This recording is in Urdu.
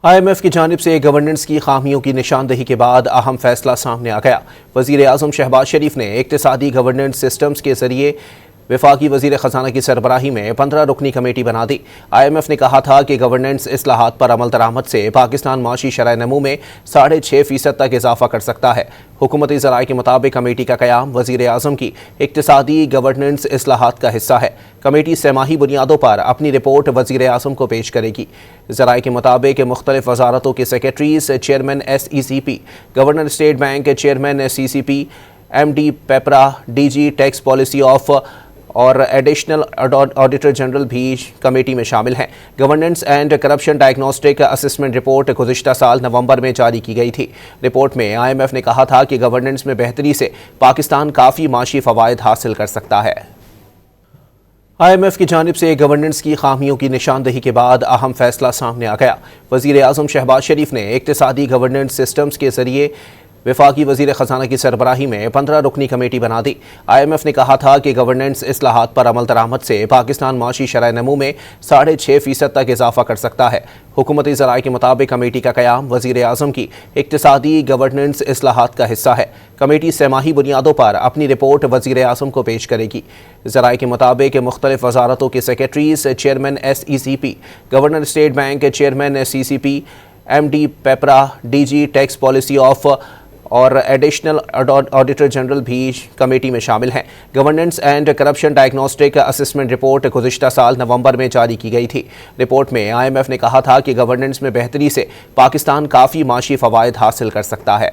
IMF کی جانب سے گورننس کی خامیوں کی نشاندہی کے بعد اہم فیصلہ سامنے آ گیا۔ وزیر اعظم شہباز شریف نے اقتصادی گورننس سسٹمز کے ذریعے وفاقی وزیر خزانہ کی سربراہی میں 15 رکنی کمیٹی بنا دی۔ IMF نے کہا تھا کہ گورننس اصلاحات پر عمل درآمد سے پاکستان معاشی شرح نمو میں 6.5% تک اضافہ کر سکتا ہے۔ حکومتی ذرائع کے مطابق کمیٹی کا قیام وزیر اعظم کی اقتصادی گورننس اصلاحات کا حصہ ہے۔ کمیٹی سہ ماہی بنیادوں پر اپنی رپورٹ وزیر اعظم کو پیش کرے گی۔ ذرائع کے مطابق مختلف وزارتوں کے secretaries, chairman SECP، governor state bank, chairman CCP، MD PPRA, DG tax policy of اور ایڈیشنل آڈیٹر جنرل بھی کمیٹی میں شامل ہیں۔ Governance and corruption diagnostic assessment report گزشتہ سال نومبر میں جاری کی گئی تھی۔ رپورٹ میں IMF نے کہا تھا کہ گورننس میں بہتری سے پاکستان کافی معاشی فوائد حاصل کر سکتا ہے۔ IMF کی جانب سے گورننس کی خامیوں کی نشاندہی کے بعد اہم فیصلہ سامنے آ گیا۔ وزیر اعظم شہباز شریف نے اقتصادی گورننس سسٹمز کے ذریعے وفاقی وزیر خزانہ کی سربراہی میں 15 رکنی کمیٹی بنا دی۔ IMF نے کہا تھا کہ گورننس اصلاحات پر عمل درآمد سے پاکستان معاشی شرح نمو میں 6.5% تک اضافہ کر سکتا ہے۔ حکومتی ذرائع کے مطابق کمیٹی کا قیام وزیر اعظم کی اقتصادی گورننس اصلاحات کا حصہ ہے۔ کمیٹی سہ ماہی بنیادوں پر اپنی رپورٹ وزیر اعظم کو پیش کرے گی۔ ذرائع کے مطابق مختلف وزارتوں کے secretaries, chairman SECP، governor state bank, chairman CCP، MD PPRA, DG tax policy of اور ایڈیشنل آڈیٹر جنرل بھی کمیٹی میں شامل ہیں۔ Governance and corruption diagnostic assessment report گزشتہ سال نومبر میں جاری کی گئی تھی۔ رپورٹ میں IMF نے کہا تھا کہ گورننس میں بہتری سے پاکستان کافی معاشی فوائد حاصل کر سکتا ہے۔